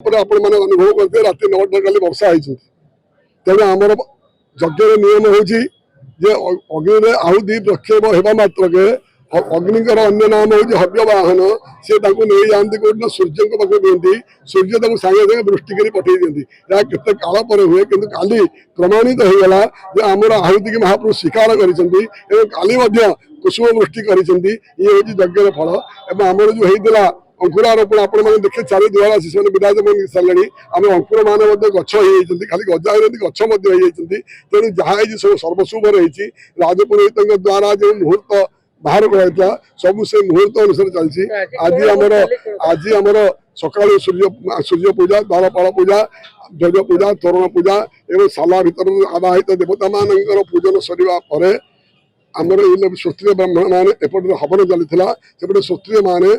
आपण मैंने अनुभव करते रात 9टा काली वर्षा होती तेज आमर यज्ञ नियम हूँ अग्नि आहुति प्रक्षेप होगा मात्र के अग्निकर अन्य नाम हूँ हव्यवाहन सी नहीं जाती कौन सूर्य पाखे दिखती सूर्य तक सागे सागे दृष्टि कर पठे दिखती या केते काल पर हुए कि काली प्रमाणित होगला आमर आहुति की महाप्रभु स्वीकार कर कुसुम वृष्टि कर ये हूँ यज्ञ फल एवं आमर जो होता अंकुरारोपण आपण मैंने देखे चारि द्वारा आसी से विराजमान सारे आम अंकुर मान गछ खाली गजा गछ तेणु जहाँ सब सर्वशुभ रही राजपुरोहित द्वारा जो मुहूर्त बाहर कराइला सब से मुहूर्त अनुसार चलती आज आमर सका सूर्य पूजा द्वारपाल पूजा ध्वज पूजा तोरण पूजा एवं शाला भर आवाहित देवता मान पूजन सरिवा पर आमर क्षत्रिय ब्राह्मण मान एपटे हवन चलता सेपटे क्षत्रिय मान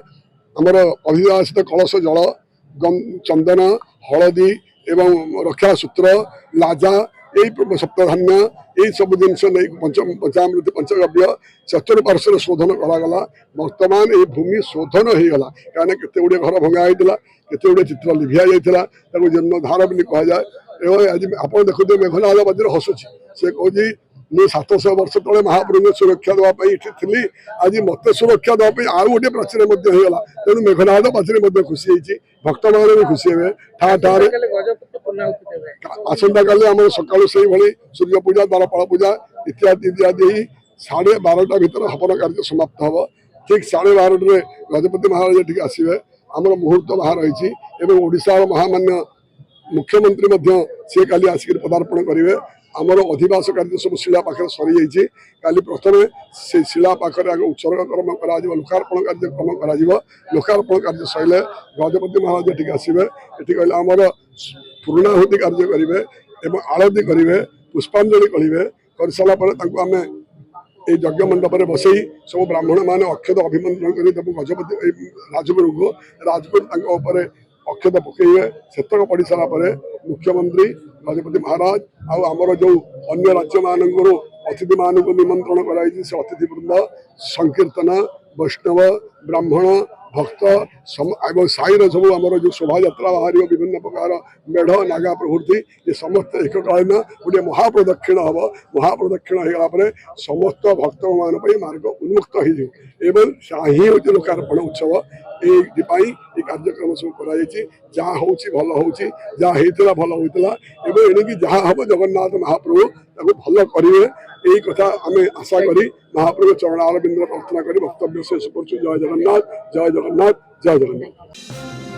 आमर अधिवासित कलश जल चंदन हलदी एवं रक्षा सूत्र लाजा यही सप्तधान्य यही सब जिनस पंचामृत पंचगव्य चतुर्पार्श्व शोधन करागला वर्तमान ये भूमि शोधन होगला कहीं केते गुड़े घर भंगा होता केते गुड़े चित्र लिभिया जाता जीर्णोद्धार भी कहुए आज आप देखते मेघनाद मध्य हसुची से कहे मुझे 700 वर्ष तले महाप्रभु सुरक्षा देवाई थी आज मत सुरक्षा देवाई आउ गोटे प्राचीर होगा तेणु मेघनाद पाचरी खुशी होती भक्त मैंने भी खुशी हे ठा ठा आसंता काली आम सका सूर्य पूजा द्वारपाल पूजा इत्यादि इत्यादि 12:30 भितर हवन कार्य समाप्त हम ठीक 12:30 गजपति महाराज टी आसवे आम मुहूर्त बाहर रही ओडिशा महामान्य मुख्यमंत्री सी काली आसिक पदार्पण करेंगे आमर अधिवास कार्य सब शिला पाखे सरी जाली प्रथम से शिला पाखे आगे उत्सर्ग कर्म कर लोकार्पण कार्यक्रम कर लोकार्पण कार्य सैले गजपति महाराज टी आसवे ये कहले आमर पूर्णाहुति कार्य करेंगे एवं आरती करेंगे पुष्पांजलि करेंगे कर सारापर आम यज्ञ मंडप में बसई सब ब्राह्मण मान अक्षत अभिमंत्रण कर गजपति राजगुरु को राजगुरु अक्षत पकड़े सेतक पड़ सारापर मुख्यमंत्री गजपति महाराज आमर जो अन्य राज्य मान अतिथि मान निमंत्रण कराई से अतिथि वृंद संकीर्तन वैष्णव ब्राह्मण भक्त साईर सब आमर जो शोभा यात्रा बाहर विभिन्न प्रकार मेढ़ नागा प्रभृति ये समस्त एक कालीन गोटे महाप्रदक्षिण हम महाप्रदक्षिण होगा समस्त भक्त मान मार्ग उन्मुक्त हो ही हूँ लोकार्पण उत्सव ये कार्यक्रम सब कर जहाँ हूँ भल हो जहाँ भल होता एणिकी जहाँ हम जगन्नाथ महाप्रभु भल करेंगे यही कथा आम आशा करी महाप्रभु चरणारविंद प्रार्थना करी वक्तव्य शेष कर जय जगन्नाथ जय जगन्नाथ जय जगन्नाथ।